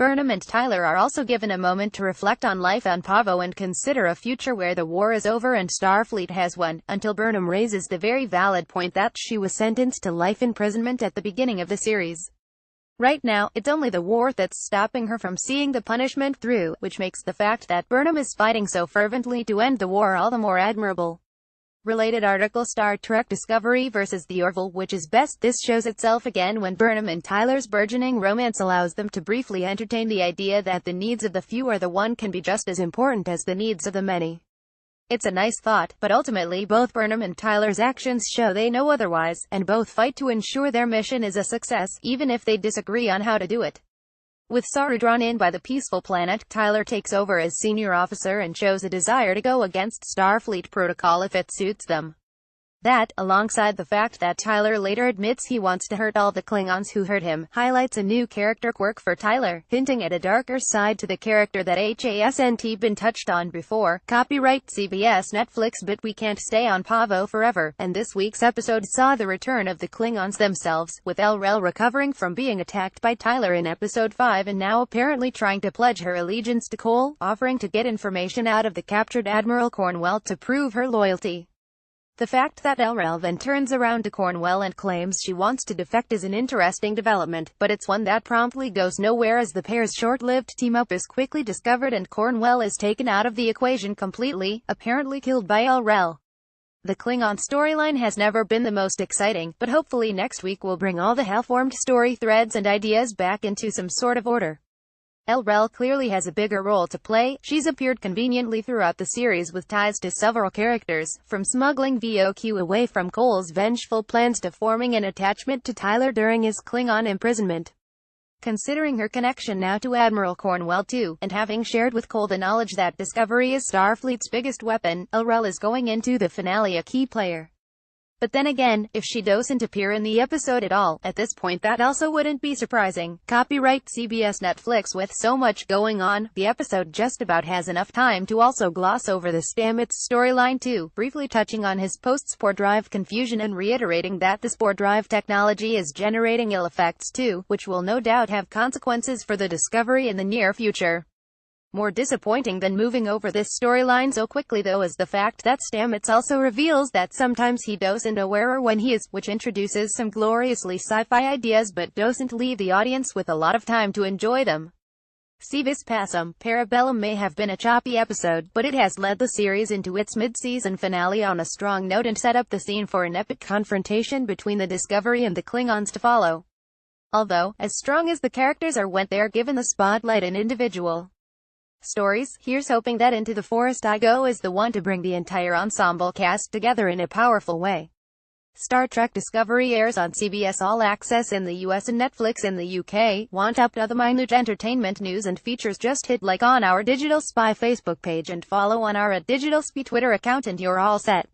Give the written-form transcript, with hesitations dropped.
Burnham and Tyler are also given a moment to reflect on life on Pahvo and consider a future where the war is over and Starfleet has won, until Burnham raises the very valid point that she was sentenced to life imprisonment at the beginning of the series. Right now, it's only the war that's stopping her from seeing the punishment through, which makes the fact that Burnham is fighting so fervently to end the war all the more admirable. Related article: Star Trek Discovery vs. the Orville, which is best? This shows itself again when Burnham and Tyler's burgeoning romance allows them to briefly entertain the idea that the needs of the few or the one can be just as important as the needs of the many. It's a nice thought, but ultimately both Burnham and Tyler's actions show they know otherwise, and both fight to ensure their mission is a success, even if they disagree on how to do it. With Saru drawn in by the peaceful planet, Tyler takes over as senior officer and shows a desire to go against Starfleet protocol if it suits them. That, alongside the fact that Tyler later admits he wants to hurt all the Klingons who hurt him, highlights a new character quirk for Tyler, hinting at a darker side to the character that hasn't been touched on before. Copyright CBS Netflix, but we can't stay on Pahvo forever, and this week's episode saw the return of the Klingons themselves, with El-Rel recovering from being attacked by Tyler in episode 5 and now apparently trying to pledge her allegiance to Cole, offering to get information out of the captured Admiral Cornwell to prove her loyalty. The fact that El-Rel then turns around to Cornwell and claims she wants to defect is an interesting development, but it's one that promptly goes nowhere as the pair's short-lived team-up is quickly discovered and Cornwell is taken out of the equation completely, apparently killed by El-Rel. The Klingon storyline has never been the most exciting, but hopefully next week will bring all the half-formed story threads and ideas back into some sort of order. El-Rel clearly has a bigger role to play. She's appeared conveniently throughout the series with ties to several characters, from smuggling VOQ away from Cole's vengeful plans to forming an attachment to Tyler during his Klingon imprisonment. Considering her connection now to Admiral Cornwell too, and having shared with Cole the knowledge that Discovery is Starfleet's biggest weapon, El-Rel is going into the finale a key player. But then again, if she doesn't appear in the episode at all, at this point that also wouldn't be surprising. Copyright CBS Netflix. With so much going on, the episode just about has enough time to also gloss over the Stamets storyline too, briefly touching on his post-spore drive confusion and reiterating that the spore drive technology is generating ill effects too, which will no doubt have consequences for the Discovery in the near future. More disappointing than moving over this storyline so quickly though is the fact that Stamets also reveals that sometimes he doesn't know where or when he is, which introduces some gloriously sci-fi ideas but doesn't leave the audience with a lot of time to enjoy them. Si vis pacem, Parabellum may have been a choppy episode, but it has led the series into its mid-season finale on a strong note and set up the scene for an epic confrontation between the Discovery and the Klingons to follow. Although, as strong as the characters are when they're given the spotlight and individual stories, here's hoping that Into the Forest I Go is the one to bring the entire ensemble cast together in a powerful way. Star Trek Discovery airs on CBS All Access in the US and Netflix in the UK. Want up to the minute entertainment news and features? Just hit like on our Digital Spy Facebook page and follow on our @DigitalSpy Twitter account and you're all set.